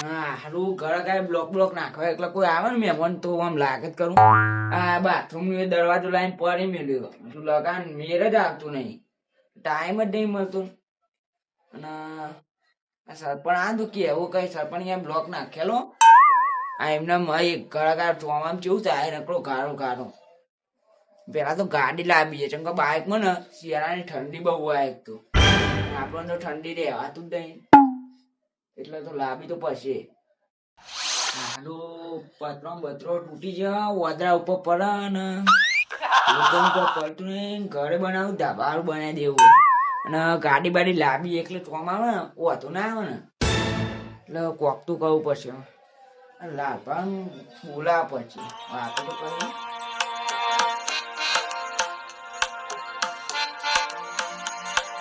હા હારું ઘરે કાંઈ બ્લોક નાખવા એટલે કોઈ આવે ને મહેમાન તો આમ લાગે જ કરું. આ બાથરૂમ નો દરવાજો લાઈન પડી મેલ્યો લગાન મેર જ આવતું નહીં, ટાઈમ જ નહીં મળતો. અને આ સરપણ આ તો કેવું કઈ સરપણ અહીંયા બ્લોક નાખેલો. આ એમના ઘડાકાર ચોમામ કેવું થાય નકરો ગારો ગારો. પેલા તો ગાડી લાવી છે ચમ કે બાઇકમાં ને શિયાળાની ઠંડી બહુ હોય એક તો આપણને તો ઠંડી રહેવાતું જ નહીં એટલે તો લાવી તો પડશે. હારું પતરો બતરો તૂટી જાય વાદળા ઉપર પડે ને પડતું નહીં. ઘરે બનાવું ધાબારું બનાવી દેવું અને ગાડી બાડી લાવી એટલે ચોમા આવે ને વાતો ના આવે ને એટલે કોક તો કરવું પડશે. લાભા બોલા પછી વાતો તો કરી.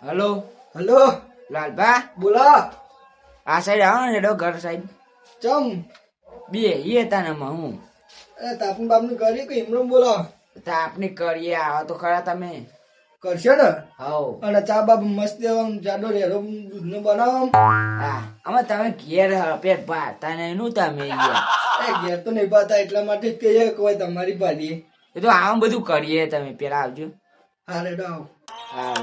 હલો હલો લાલભા બોલો. આ સાઈડ આવો ને હેડો ઘર સાઈડ ચમ બે એ તાને હું તાપન બાપનું કરી કે એમનો બોલો. આપને કરીએ આવો તો ખરા તમે કરશે ને. હવ અને ચા બાપ મસ્ત જાડો રેડો દૂધનો બનાવો. હા અમે તમે ઘેર પેટ ભાતા ને એનું તમે ઘેર તો નહીં પાતા એટલા માટે જ કહીએ કે ભાઈ તમારી પાડીએ. એ તો આમ બધું કરીએ તમે પેલા આવજો. હા રેડો આવો. હા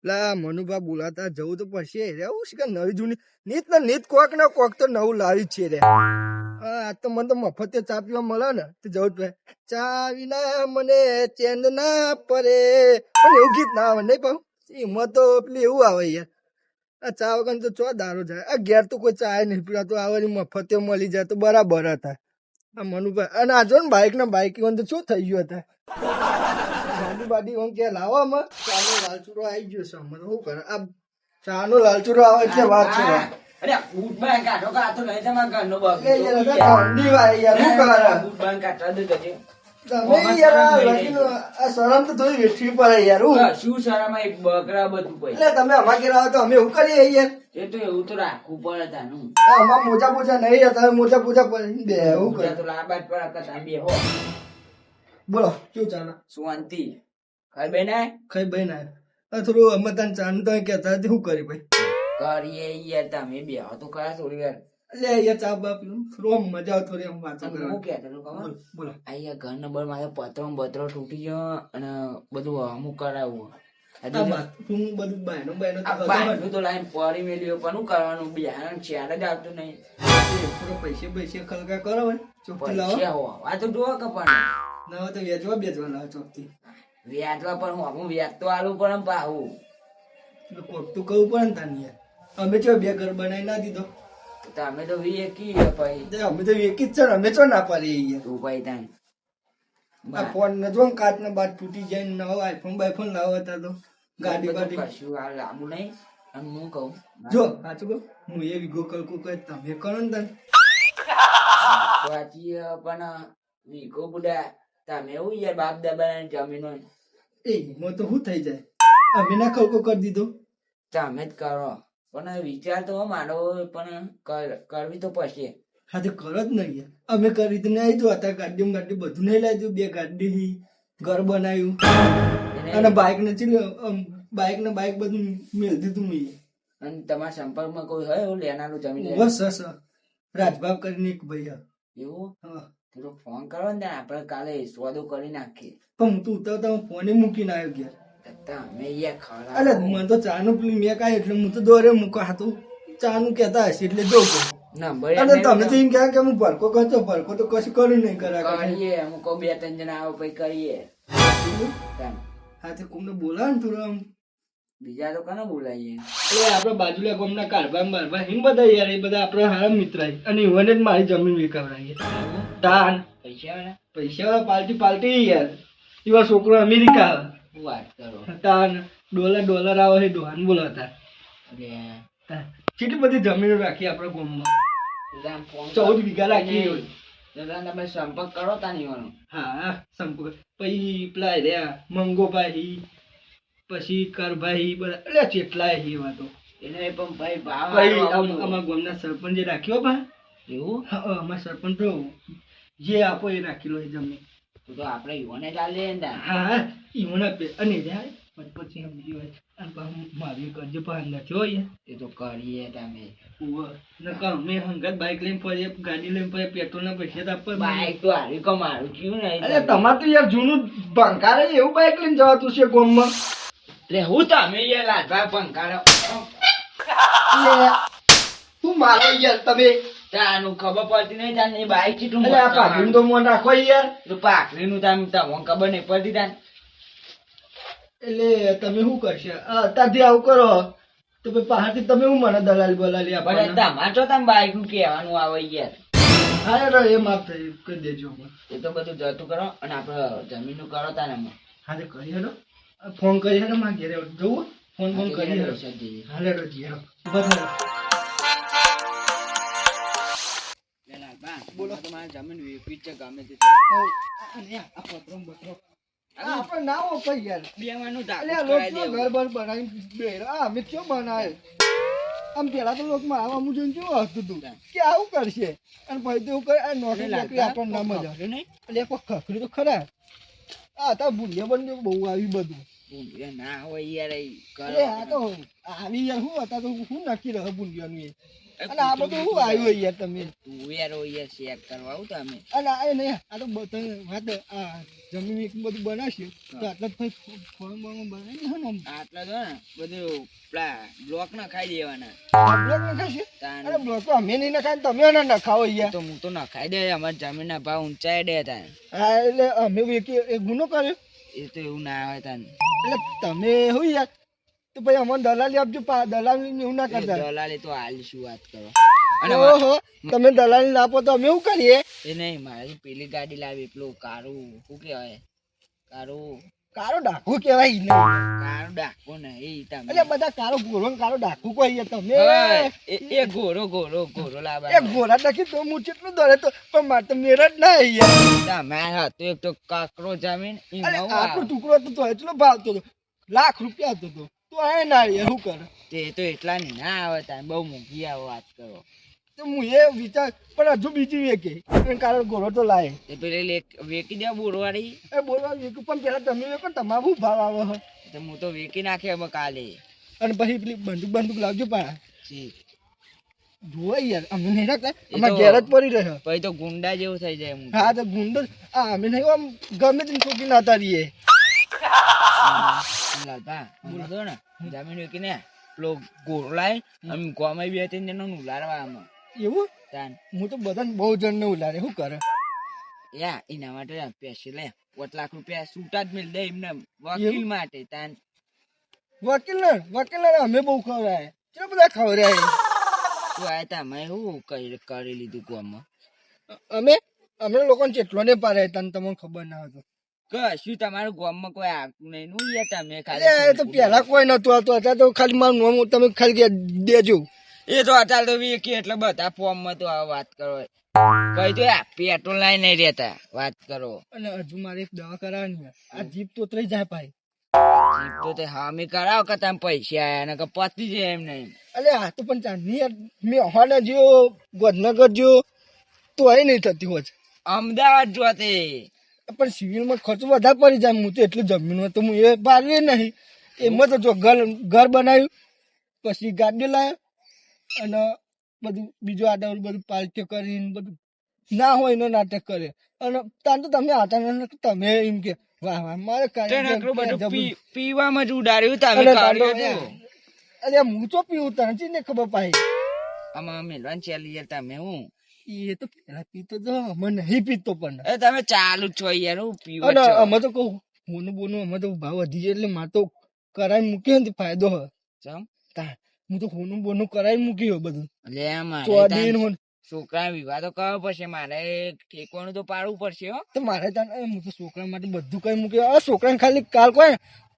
લા મનુભા બોલાતા જવું તો પડશે એવું છે કે નવી જૂની નીત ને નીત કોક ને કોક તો નવું લાવી છે રે. આ તો મને તો મફતે ચા પીવા મળે ને તો જવું જ પડે. ચા વિના મને ચેન ના પડે પણ એવું ગીત ના આવે નહીં પાઉં એમાં તો પેલી એવું આવે યાર. આ ચા વગર તો ચો દારો જાય. આ ઘેર તો કોઈ ચા નહીં પીવા તો આવે મફતે મળી જાય તો બરાબર હતા. આ મનુભાઈ અને આ જો ને બાઈક ના બાઈક તો શું થઈ ગયું હતા. બાડી હું કે લાવો આમાં ચાનો લાલચુરો આવી ગયો છે અમારે શું કરે આ ચાનો લાલચુરો આવે એટલે વાત છે. અરે બૂટ બાંધ કાઢો કે આ તો નહીં તમારા ઘરનો બગ ઠંડી વાય યાર શું કરે બૂટ બાંધ કાઢવા દે જજે. તમે યાર લગીન આ શરમ તો થોડી વેઠવી પડે યાર. હું શું શરમ એક બકરા બધું પૈ એટલે તમે અમાર ઘેર આવો તો અમે એવું કરીએ યાર. એ તો એવું તો રાખવું પડે તાનું. અમાર મોજા મોજા નહીં હતા મોજા પૂજા પડી બે એવું કરે તો લાબાદ પર હતા બે હો. બોલો શું ચાલે શાંતિ ખાઈ બેને ખાઈ ભાઈ ના થોડું અમે તને ચાંદ તો કહેતા શું કરી ભાઈ કરીએ યાર તમે બે તો ખરા થોડી વાર. એટલે યાર ચા બાપ રોમ મજા આવે થોડી આમ વાતો હું કરવાની. કહેતો હતો ખબર બોલો અહીંયા ઘર નંબર મારે પત્રો બત્રો તૂટી ગયો અને બધું અમુક કરાવવું. બાથરૂમ બધું બાયનો બાયનો તો આ બાંધું તો લાઈન પડી મેલ્યો પણ શું કરવાનું બિહાર ચાર જ આવતું નહીં. થોડો પૈસે પૈસે ખલકા કરો ભાઈ ચોખ્ખી લાવો. પૈસા હોવા આ તો જોવા કપાણ ના હોય તો વેચવા બેચવા લાવો ચોખ્ખી. વ્યાજવા પણ હું વ્યાજ તો આલું પણ પાવું. કોક તો કહું પડે ને તાની યાર. અમે ચો બે ઘર બનાવી ના દીધો. તમે તો વી કી ભાઈ અમે તો એક જ છે ને અમે ચો ના પાડીએ યાર. તું ભાઈ તાન આ ફોન ને જો ને કાચ ને બાદ તૂટી જાય ને નવો આઈફોન બાઈફોન લાવો હતા તો ગાડી ગાડી કશું આ લાંબુ નહીં. અને હું કહું જો સાચું કહું હું એ વિગો કલકું કઈ તમે કરો ને તને વાંચી પણ વીકો બુડા તમે એવું યાર બાપ દાદા જમીનો એ એમાં તો શું થઈ જાય અમે ના ખલકો કરી દીધો. તમે જ કરો પણ વિચાર તો મારો પણ કરવી તો પડશે. હા તો કરો જ નહીં યાર. અમે કરી તો નહીં જો અત્યારે ગાડી ગાડી બધું નહીં લાવ્યું. બે ગાડી ઘર બનાવ્યું અને બાઇક ને બાઇક ને બાઇક બધું મેળ દીધું મેં. અને તમારા સંપર્કમાં કોઈ હોય એવું લેનારું જમીન બસ બસ રાજભાવ કરીને એક ભાઈ એવું હા થોડો ફોન કરો ને આપણે કાલે સોદો કરી નાખીએ. પણ હું તો ઉતાવતા ફોને મૂકીને આવ્યો ગયા. તમે યાર ખરા અરે મને તો ચાનું પેલું મેં કાંઈ એટલે હું તો દોરે મૂકો હાથું ચાનું કહેતા હશે એટલે જોઉં કહું. નંબર અને તમે તો એમ કહે કે હું ભરકો કરતો ભરકો તો કશું કર્યું નહીં કરા કરીએ અમુક બે ત્રણ જણા આવો પછી કરીએ. હા તો કોમને બોલાવે ને થોડું આમ બીજા તો કને બોલાવીએ. એ આપડે બાજુલા ગામના કારભાર બારભાર હિમ બધા યાર એ બધા આપડા હારા મિત્ર અને ઈવને જ મારી જમીન વેચાવડાવીએ. તાન પૈસા વાળા પૈસા પાલટી પાલટી યાર એવા છોકરો અમેરિકા વાત કરો તાન ડોલર આવે છે ડોહાન બોલાવતા. કેટલી બધી જમીનો રાખી આપડા ગામમાં 14 વીઘા રાખી. તમે સંપર્ક કરો તા નહીં. હા સંપર્ક પછી પેલા રહ્યા મંગોભાઈ પછી કરભાઈ બધા એટલે ચેટલા એવા તો એને પણ ભાઈ ભાવ અમારા ગામના સરપંચે રાખ્યો બા એવું. હા અમારા સરપંચ તો જે આપો એ રાખેલો એ જમીન તો આપણે યુવાને ચાલે ને. હા ઈવોના અને પછી એમ જીવાય અને પાછું મારી કરજો પાછું નથી યાર એ તો કરીએ તમે. મેં હંગાત બાઈક લઈને ફરીએ ગાડી લઈને ફરીએ પેટ્રોલ ના પૈસા તો આપવા બાઈક તો હારી કમારું થયું ને. અરે તમારે તો યાર જૂનું ભંકારે એવું બાઈક લઈને જવાતું છે ગામમાં એટલે હું તમે યાર લાલભાઈ પંખાડો શું મારો યાર તમે તાનું ખબર પડતી નહીં તાને એ બાઈક ચીટલું અરે આ પાઘડીનું તો મોન રાખો યાર પાકડીનું તમને ખબર નહીં પડતી તાને. એટલે તમે શું કરશે અત્યારથી આવું કરો તો પછી પહાડથી તમે શું મને દલાલી બલાલી પણ તમારે તો તમે બાઈક નું કહેવાનું આવે યાર. હા એ માફ થઈ કરી દેજો એ તો બધું જતું કરો અને આપડે જમીન નું કરો તાને. હા કરી હેડો ફોન કરી હેડો મારે ઘેરે જવું ફોન કરી હેડો હા હેડો જી હેડો બધા બોલો તમારે જમીન વેચવી છે ગમે તે આપણે ના હો ભાઈ યાર બેવાનું ઘર બર બનાવી અમે ક્યાં બનાવે આમ પેલા તો લોકો મારા અમુ જોઈને કેવું હતું તું કે આવું કરશે અને પછી તો એવું કરે આ નોકરી નોકરી આપણને ના મજા એટલે કોઈ ખખડી તો ખરા આ તો ભૂલિયા બની બહુ આવી બધું ના હોય યાર આ તો આવી યાર શું હતા તો શું નક્કી રહે ભૂલિયાનું અને આ બધું શું આવ્યું યાર તમે તું યાર શેક કરવા આવું તમે અને આ નહીં આ તો વાત આ જમીન એક બધું બનાવશે તો આટલા જ ફોર્મ બનાવી દે ને આટલા તો ને બધું પેલા બ્લોક ના ખાઈ દેવાના બ્લોક નખાશે અરે બ્લોક તો અમે નહીં નખાય તમે ના નખાવો યાર તો હું તો નખાઈ દે અમારી જમીન ના ભાવ ઊંચાઈ દે તાન. હા એટલે અમે એક ગુનો કર્યો એ તો એવું ના આવે તાન. એટલે તમે શું યાર તો ભાઈ અમને દલાલી આપજો દલાલી એવું ના કરતા દલાલી તો હાલ શું વાત કરો. ઓહો તમે દલાલી ના આપો તો અમે એવું કરીએ એ નહીં મારે પેલી ગાડી લાવી પેલું કારું શું કેવાય કારો ડાકુ કેવાય ને કારું ડાકો ને એ તમે એટલે બધા કારો ગોરો ને કારો ડાકુ કહીએ તમે એ ઘોરો લાવવા એ ઘોડા નાખી તો હું કેટલું દોડે તો પણ મારે તો મેર જ ના યાર તમે હતો એક તો કાકરો જમીન આટલો ટુકડો તો એટલો ભાવતો હતો ₹1,00,000 હતો તો આ ના યાર શું કરે તે તો એટલા ની ના આવે તાન બહુ મોંઘી આવે વાત કરો. તો હું એ વિચાર પણ હજુ બીજી વેકે કારણ ઘોડો તો લાય તે પેલી વેકી દે બોરવાળી એ બોલવા વેકું પણ પેલા તમે વેકો તમારે શું ભાવ આવે તો હું તો વેકી નાખે હવે કાલે અને પછી પેલી બંદૂક લાવજો પા જોવા યાર અમે નહીં રાખતા અમારે ઘેર જ પડી રહ્યો પછી તો ગુંડા જેવું થઈ જાય. હા તો ગુંડો અમે નહીં આમ ગમે તે છોકરી નાતા રહીએ ને જમીન વેકીને પેલો ગોળ લાય અમે ગોમાં બે ત્રણ જણ ઉલારવા આમાં એવું તાન હું તો બધાને બહુ જણ ને ઉલારે શું કરે યા એના માટે પૈસે લે ₹5,00,000 છૂટા જ મિલ દે એમને વકીલ માટે તાન. વકીલ ને અમે બહુ ખવડાય કેટલા બધા ખવડાય તું આ તમે શું કરી લીધું ગોમાં અમે લોકોને જેટલો ને પાડે તને તમને ખબર ના હતું કશું તમારું ગોમમાં કોઈ આવતું નહીં નું યાર તમે એ ખાલી તો પેલા કોઈ નતું આવતું અત્યારે તો ખાલી મારું નામ તમે ખાલી દેજો એ તો અત્યારે તો વેકી એટલે બધા ફોર્મ માં તો આ વાત કરો કઈ તો પેટ્રોલ લાઈ નહીં રહેતા વાત કરો. અને હજુ મારે એક દવા કરાવવાની આ જીપ તો ઉતરી જાય ભાઈ જીપ તો તે હામી કરાવો કે તમે પૈસા આયા ને કે પતી જાય એમ નહીં. અલે આ તો પણ ચાંદની યાર મેં હોને જો ગોધનગર જો તો અહીં નહીં થતી હોત અમદાવાદ જોતે પણ સિવિલમાં ખર્ચો વધારે પડી જાય હું તો એટલું જમીનમાં તો હું એ પાડવી નહીં એમાં તો જો ઘર બનાવ્યું પછી ગાડી લાવ્યો અને બધું બીજું આડા બધું પાર્ટીઓ કરીને બધું ના હોય એનો નાટક કરે અને તાન તો તમે આતા ને તમે એમ કે વાહ વાહ મારે પીવામાં જ ઉડાડ્યું તમે અરે હું તો પીવું તને ને ખબર પાઈ આમાં મેલવાન ચાલી યાર તમે હું એ તો પેલા પીતો તો અમે નહીં પીતો પણ તમે ચાલુ છો યાર હું પીવો અને અમે તો કહું હોનું બોનું અમે તો ભાવ વધી જાય એટલે મારે તો કરાવી મૂક્યો ને ફાયદો હોય હું તો હોનું બોનું કરાવી મૂક્યો બધું છોકરા વિવાહ તો કરવો પડશે મારે ઠેકવાનું તો પાડવું પડશે હો તો મારે હું તો છોકરા માટે બધું કઈ મૂક્યો છોકરાને ખાલી કાલ કોઈ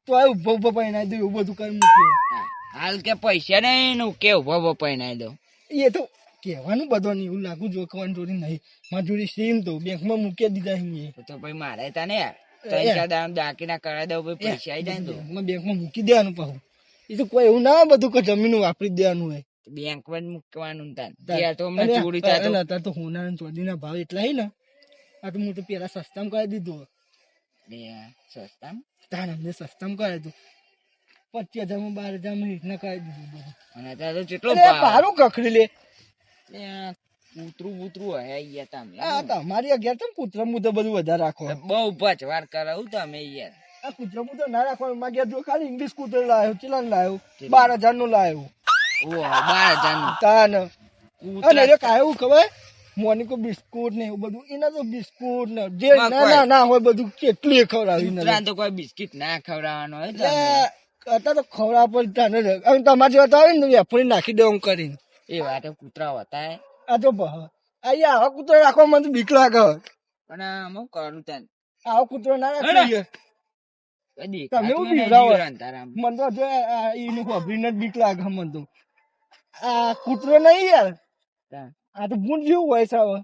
તો આ ઉભો પહેણાવી દઉં એવું બધું કઈ મૂક્યું હાલ કે પૈસા નહીં કે ઉભો પહેણાવી દઉં એ તો કહેવાનું બધું એવું લાગુ જોખવાની જોડી નહીં મારી જોડી સેમ તો બેંકમાં મૂકી દીધા તો ભાઈ મારે તા ને દાકીના કરાવી દઉં ભાઈ પૈસા આવી જાય ને બેંકમાં મૂકી દેવાનું પાછું એ તો કોઈ એવું ના બધું કે જમીન વાપરી દેવાનું હોય બેંક માં મૂકવાનું ચોરી તો હોના ચોરી ના ભાવ એટલા હે ને આ તો હું તો પેલા સસ્તામાં કરાવી દીધું સસ્તામાં તાણ અમને સસ્તામાં કરાવી દીધું 25,000 માં 12,000 માં રીતના કરી દીધું બધું. અને અત્યારે તો કેટલો અરે ભાવ. પારું કખરી લે. ત્યાં કૂતરું બૂતરું હે યાર તમે. આ તમારી અગિયાર તો કૂતરા મુદ્દા બધું વધારે રાખો. બહુ પચવાર કરાવું તમે યાર. આ કૂતરા મુદ્દા ના રાખો. માગ્યા જો ખાલી ઇંગ્લિશ કૂતરો લાવ્યો, ચિલાન લાવ્યો, 12,000 નું લાવ્યો. ઓહો 12,000 નું. તાન કૂતરા અને એ કાયું ખબર મોનિકો બિસ્કુટ ને એવું બધું એના તો બિસ્કુટ ને જે માં ના ના ના હોય બધું કેટલું એ ખવડાવી કૂતરાને તો કોઈ બિસ્કિટ ના ખવડાવવાનો હોય તમે. અત્યારે તો ખવડાવ પર તને હવે તમારે જેવા તો આવે ને વેફરી નાખી દેવું કરીને. એ વાતે કૂતરા હોતા હે. આ તો અહીંયા આવા કૂતરો રાખવા મને તો બીક લાગે. પણ હું કરું તને આવો કૂતરો ના રાખીએ. તમે એવું બીવડાવો મને તો જો એનું ખબરીને જ બીક લાગે મને તો. આ કૂતરો નહીં યાર, આ તો ભૂંડ જેવું હોય છે હવે.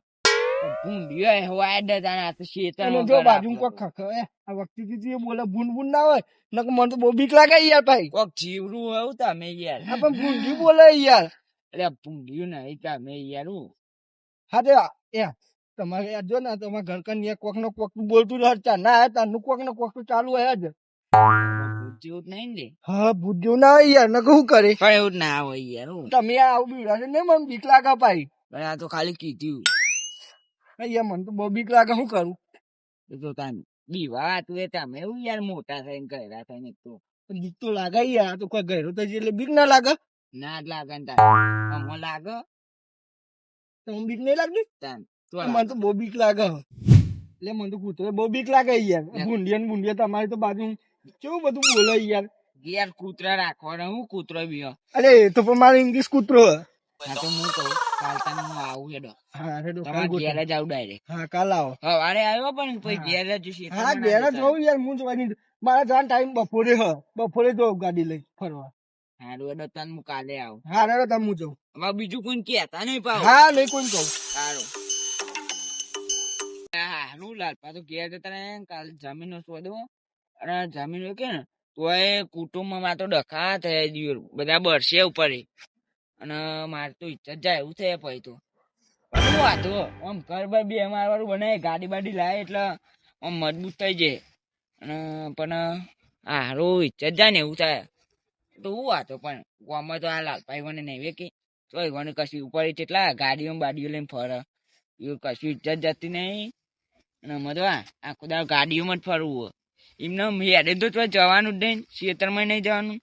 જો બાજુ કોક ખખે આ વખતે બોલે ભૂંડ ભૂંડ ના હોય ને મને તો બહુ બીક લાગે યાર ભાઈ. કોક જીવડું હોય તમે યાર. આ પણ ભૂંડી બોલે યાર. અરે ભૂંડ્યું નહીં તમે યાર. હા તો એ તમારે યાર જો ને તમારા ઘર કન કોક નો કોક બોલતું રહે ના આવે તારનું કોક ને કોક તો ચાલુ હોય જ. જેવું નહીં ને. હા ભૂત જેવું ના હોય યાર ને શું કરે. પણ એવું ના હોય યાર. તમે આવું બીવડાશે ને મને બીક લાગે ભાઈ. પણ આ તો ખાલી કીધું. યાર મને તો બહુ બીક લાગે શું કરું. તો તાન બીવા તું એ તમે એવું યાર મોટા થઈને કર્યા થઈને તો બીક તો લાગે યાર. તો કોઈ ગયરો તો એટલે બીક ના લાગે. ના જ લાગે ને તાર અમો લાગે. તમને બીક નહીં લાગતી. તાન મને તો બહુ બીક લાગે. એટલે મને તો કૂતરો બહુ બીક લાગે યાર. ભૂંડિયા ને ભૂંડિયા તમારી તો બાજુ કેવું બધું બોલે યાર. યાર કૂતરા રાખવાનો હું કૂતરો બી. અરે એ તો પણ મારો ઇંગ્લિશ કૂતરો. હા તો હું કહું કાલ તને હું આવું હેડો. હા હેડો ઘેર જ આવું ડાયરેક્ટ. હા કાલ આવો. સવારે આવ્યો પણ પછી ઘેર જ જશે. હા ઘેર જ હોઉં યાર. હું જોવાની મારા જવાનો ટાઈમ બપોરે બપોરે જો ગાડી લઈ ફરવા. હારું હેડો તને હું કાલે આવું. હા હેડો તમે હું જાઉં. હવે બીજું કોઈ કહેતા નહીં પાવ. હા નહીં કોઈ કહું. સારું. હારું લાલપા તો ઘેર જતા ને કાલે જમીન નો શોધો. અને જમીન કે ને તો એ કુટુંબમાં તો ડખા થઈ ગયું બધા બરસે ઉપર. અને મારે તો ઈચ્છા જાય એવું થાય પછી તો શું વાતો આમ ઘર બાર બે મારવાળું બનાવે ગાડી બાડી લાવે એટલે આમ મજબૂત થઈ જાય. અને પણ હારું ઈચ્છા જાય ને એવું થાય તો શું વાતો. પણ ગામમાં તો આ લાલભાઈ મને નહીં વેકી તો મને કશું ઉપર કેટલા ગાડીઓ બાડીઓ લઈને ફરે એવું કશું ઈચ્છા જતી નહીં. અને અમે તો આખો દાડો ગાડીઓમાં જ ફરવું હોય. એમને હેડે તો જવાનું જ નહીં, ખેતરમાં નહીં જવાનું.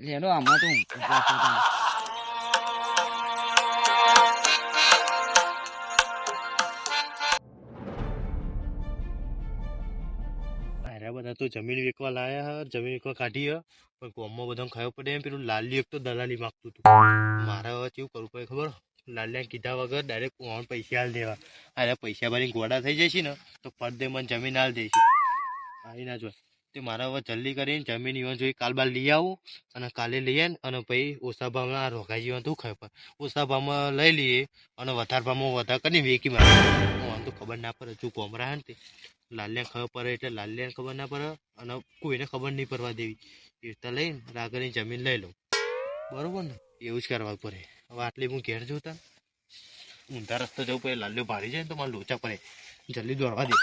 લેડો આમાં તો બધા તો જમીન વેચવા લાયા, જમીન વેચવા કાઢી પણ ગામમાં બધા ખાયો પડે એમ. પેલું લાલી એક તો દલાલી માગતું હતું. મારે હવે કેવું કરવું પડે ખબર, લાલિયા કીધા વગર ડાયરેક્ટ ઓન પૈસા હાલ દેવા. અરે પૈસા ભરીને ગોડા થઈ જશે ને તો ફરદે મને જમીન હાલ દેશે. આવી ના જોઈ તે મારે હવે જલ્દી કરીને જમીન ઈવન જોઈ કાલ બાર લઈ આવું. અને કાલે લઈ આવીને અને પછી ઓછા ભાવમાં રોકાઈ જીવન તું ખાય. પણ ઓછા ભાવમાં લઈ લઈએ અને વધારે ભાવમાં વધારે કરીને વેચી મારે. આમ તો ખબર ના પડે હજુ કોમરા હે ને તે લાલિયાને ખબર પડે એટલે લાલિયાને ખબર ના પડે અને કોઈને ખબર નહીં પડવા દેવી. એ રીતે લઈને આગળની જમીન લઈ લઉં. બરોબર ને એવું જ કરવા પડે. હવે આટલી હું ઘેર જોતા ઊંધા રસ્તે જવું પડે. લાલ્યો ભારી જાય ને તો મારે લોચા પડે. જલ્દી દોડવા દે.